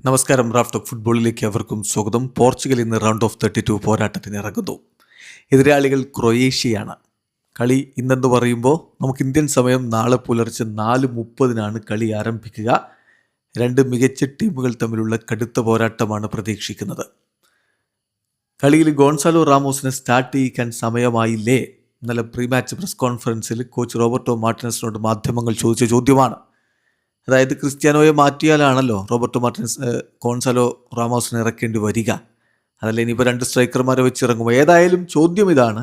നമസ്കാരം. Raf talk ഫുട്ബോളിലേക്ക് അവർക്കും സ്വാഗതം. പോർച്ചുഗൽ ഇന്ന് റൗണ്ട് ഓഫ് 32 പോരാട്ടത്തിന് ഇറങ്ങുന്നു. എതിരാളികൾ ക്രൊയേഷ്യയാണ്. കളി ഇന്നെന്ന് പറയുമ്പോൾ നമുക്ക് ഇന്ത്യൻ സമയം നാളെ പുലർച്ചെ 4:30 കളി ആരംഭിക്കുക. രണ്ട് മികച്ച ടീമുകൾ തമ്മിലുള്ള കടുത്ത പോരാട്ടമാണ് പ്രതീക്ഷിക്കുന്നത്. കളിയിൽ ഗോൺസാലോ റാമോസിനെ സ്റ്റാർട്ട് ചെയ്യിക്കാൻ സമയമായില്ലേ? ഇന്നലെ പ്രീ മാച്ച് പ്രസ് കോൺഫറൻസിൽ കോച്ച് റോബർട്ടോ മാർട്ടിനസിനോട് മാധ്യമങ്ങൾ ചോദിച്ച ചോദ്യമാണ്. അതായത് ക്രിസ്ത്യാനോയെ മാറ്റിയാലാണല്ലോ റോബർട്ടോ മാർട്ടിനസ് ഗോൺസാലോ റാമോസിനെ ഇറക്കേണ്ടി വരിക. അതല്ല ഇനിയിപ്പോൾ രണ്ട് സ്ട്രൈക്കർമാരെ വെച്ചിറങ്ങുമ്പോൾ. ഏതായാലും ചോദ്യം ഇതാണ്: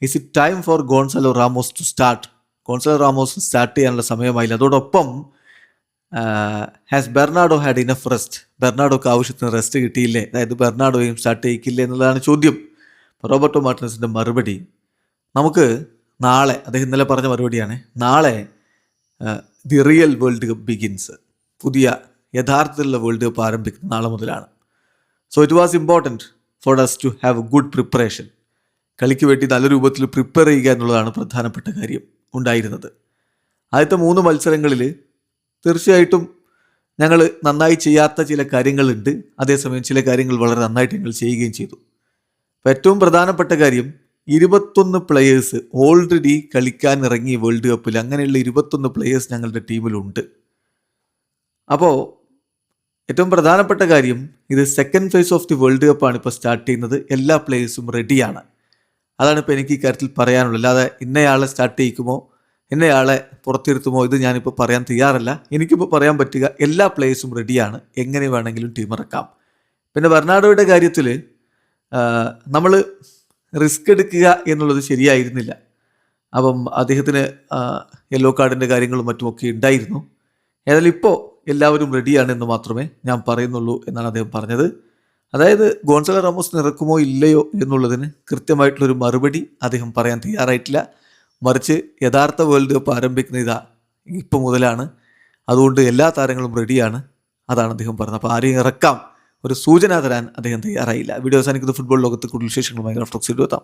is it time for Gonzalo Ramos to start? Gonzalo Ramos start ചെയ്യാനുള്ള സമയമായില്ല. അതോടൊപ്പം has Bernardo had enough rest? ബെർണാഡോക്ക് ആവശ്യത്തിന് റെസ്റ്റ് കിട്ടിയില്ലേ? അതായത് ബെർണാഡോയും സ്റ്റാർട്ട് ചെയ്യിക്കില്ലേ എന്നുള്ളതാണ് ചോദ്യം. റോബർട്ടോ മാർട്ടിനസിൻ്റെ മറുപടി നമുക്ക് നാളെ, അദ്ദേഹം ഇന്നലെ പറഞ്ഞ മറുപടിയാണ്, നാളെ the real world cup begins. പുതിയ യഥാർത്ഥത്തിലുള്ള വേൾഡ് കപ്പ് ആരംഭിക്കുന്ന നാളെ മുതലാണ്. So it was important for us to have good preparation. കളിക്ക് വേണ്ടി നല്ല രൂപത്തിൽ പ്രിപ്പയർ ചെയ്യുക എന്നുള്ളതാണ് പ്രധാനപ്പെട്ട കാര്യം ഉണ്ടായിരുന്നത്. ആദ്യത്തെ 3 മത്സരങ്ങളിൽ തീർച്ചയായിട്ടും ഞങ്ങൾ നന്നായി ചെയ്യാത്ത ചില കാര്യങ്ങളുണ്ട്. അതേസമയം ചില കാര്യങ്ങൾ വളരെ നന്നായിട്ട് ഞങ്ങൾ ചെയ്യുകയും ചെയ്തു. അപ്പോൾ ഏറ്റവും പ്രധാനപ്പെട്ട കാര്യം, 21 പ്ലെയേഴ്സ് ഓൾറെഡി കളിക്കാൻ ഇറങ്ങി വേൾഡ് കപ്പിൽ. അങ്ങനെയുള്ള 21 പ്ലെയേഴ്സ് ഞങ്ങളുടെ ടീമിലുണ്ട്. അപ്പോൾ ഏറ്റവും പ്രധാനപ്പെട്ട കാര്യം, ഇത് second phase of the world കപ്പാണ് ഇപ്പോൾ സ്റ്റാർട്ട് ചെയ്യുന്നത്. എല്ലാ പ്ലെയേഴ്സും റെഡിയാണ്. അതാണ് ഇപ്പോൾ എനിക്ക് ഈ കാര്യത്തിൽ പറയാനുള്ളത്. അല്ലാതെ ഇന്നയാളെ സ്റ്റാർട്ട് ചെയ്യിക്കുമോ ഇന്നയാളെ പുറത്തിരുത്തുമോ ഇത് ഞാനിപ്പോൾ പറയാൻ തയ്യാറല്ല. എനിക്കിപ്പോൾ പറയാൻ പറ്റുക എല്ലാ പ്ലെയേഴ്സും റെഡിയാണ്, എങ്ങനെ വേണമെങ്കിലും ടീം ഇറക്കാം. പിന്നെ ബെർണാഡോയുടെ കാര്യത്തിൽ നമ്മൾ റിസ്ക് എടുക്കുക എന്നുള്ളത് ശരിയായിരുന്നില്ല. അപ്പം അദ്ദേഹത്തിന് യെല്ലോ കാർഡിൻ്റെ കാര്യങ്ങളും മറ്റുമൊക്കെ ഉണ്ടായിരുന്നു. ഏതായാലും ഇപ്പോൾ എല്ലാവരും റെഡിയാണെന്ന് മാത്രമേ ഞാൻ പറയുന്നുള്ളൂ എന്നാണ് അദ്ദേഹം പറഞ്ഞത്. അതായത് ഗോൺസാലോ റാമോസിനെ ഇറക്കുമോ ഇല്ലയോ എന്നുള്ളതിന് കൃത്യമായിട്ടുള്ളൊരു മറുപടി അദ്ദേഹം പറയാൻ തയ്യാറായിട്ടില്ല. മറിച്ച് യഥാർത്ഥ വേൾഡ് കപ്പ് ആരംഭിക്കുന്ന ഇപ്പോൾ മുതലാണ്, അതുകൊണ്ട് എല്ലാ താരങ്ങളും റെഡിയാണ്, അതാണ് അദ്ദേഹം പറഞ്ഞത്. അപ്പോൾ ആരെയും ഇറക്കാം ഒരു സൂചന തരാൻ അദ്ദേഹം തയ്യാറായില്ല. വീഡിയോ അവസാനിക്കുന്ന ഫുട്ബോൾ ലോകത്ത് കൂടുതൽ വിശേഷങ്ങളുമായി റാഫ് ടോക്സിൽ എത്താം.